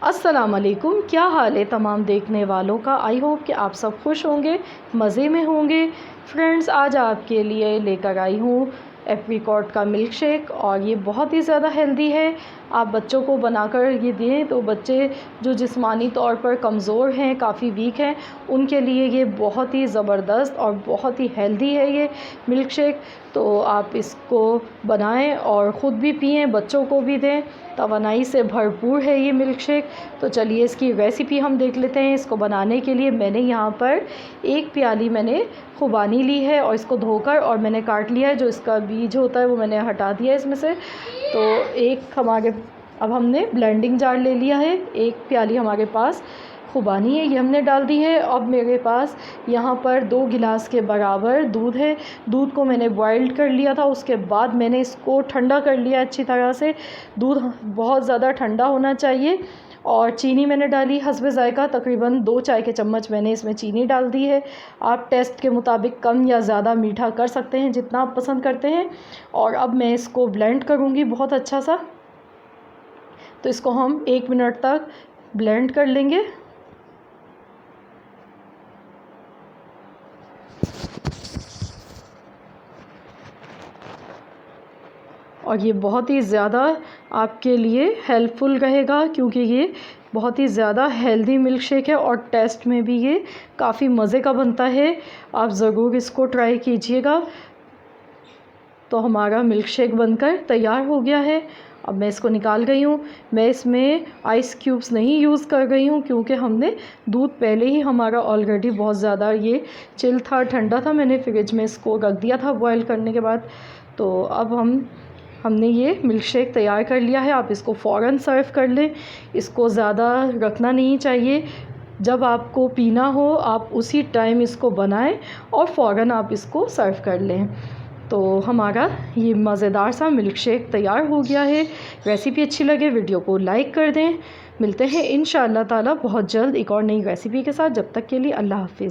अस्सलाम वालेकुम, क्या हाल है तमाम देखने वालों का। आई होप कि आप सब खुश होंगे, मज़े में होंगे। फ्रेंड्स, आज आपके लिए लेकर आई हूँ एप्रिकॉट का मिल्क शेक और ये बहुत ही ज़्यादा हेल्दी है। आप बच्चों को बनाकर ये दें तो बच्चे जो जिस्मानी तौर पर कमज़ोर हैं, काफ़ी वीक हैं, उनके लिए ये बहुत ही ज़बरदस्त और बहुत ही हेल्दी है ये मिल्क शेक। तो आप इसको बनाएं और ख़ुद भी पिएं, बच्चों को भी दें। तवानाई से भरपूर है ये मिल्क शेक। तो चलिए इसकी रेसिपी हम देख लेते हैं। इसको बनाने के लिए मैंने यहाँ पर 1 प्याली मैंने खुबानी ली है और इसको धोकर और मैंने काट लिया है। जो इसका बीज होता है वो मैंने हटा दिया है इसमें से। तो अब हमने ब्लेंडिंग जार ले लिया है। 1 प्याली हमारे पास खुबानी है, ये हमने डाल दी है। अब मेरे पास यहाँ पर 2 गिलास के बराबर दूध है। दूध को मैंने बॉइल्ड कर लिया था, उसके बाद मैंने इसको ठंडा कर लिया अच्छी तरह से। दूध बहुत ज़्यादा ठंडा होना चाहिए। और चीनी मैंने डाली हस्बे ज़ायक़ा, तकरीबन 2 चाय के चम्मच मैंने इसमें चीनी डाल दी है। आप टेस्ट के मुताबिक कम या ज़्यादा मीठा कर सकते हैं, जितना आप पसंद करते हैं। और अब मैं इसको ब्लेंड करूँगी बहुत अच्छा सा। तो इसको हम 1 मिनट तक ब्लेंड कर लेंगे। और ये बहुत ही ज़्यादा आपके लिए हेल्पफुल रहेगा, क्योंकि ये बहुत ही ज़्यादा हेल्दी मिल्क शेक है और टेस्ट में भी ये काफ़ी मज़े का बनता है। आप ज़रूर इसको ट्राई कीजिएगा। तो हमारा मिल्क शेक बनकर तैयार हो गया है। अब मैं इसको निकाल गई हूँ। मैं इसमें आइस क्यूब्स नहीं यूज़ कर रही हूँ, क्योंकि हमने दूध पहले ही हमारा ऑलरेडी बहुत ज़्यादा ये चिल था, ठंडा था। मैंने फ्रिज में इसको रख दिया था बॉयल करने के बाद। तो अब हमने ये मिल्क शेक तैयार कर लिया है। आप इसको फ़ौरन सर्व कर लें। इसको ज़्यादा रखना नहीं चाहिए। जब आपको पीना हो आप उसी टाइम इसको बनाएं और फ़ौरन आप इसको सर्व कर लें। तो हमारा ये मज़ेदार सा मिल्क शेक तैयार हो गया है। रेसिपी अच्छी लगे वीडियो को लाइक कर दें। मिलते हैं इंशाअल्लाह ताला बहुत जल्द एक और नई रेसिपी के साथ। जब तक के लिए अल्लाह हाफ़िज़।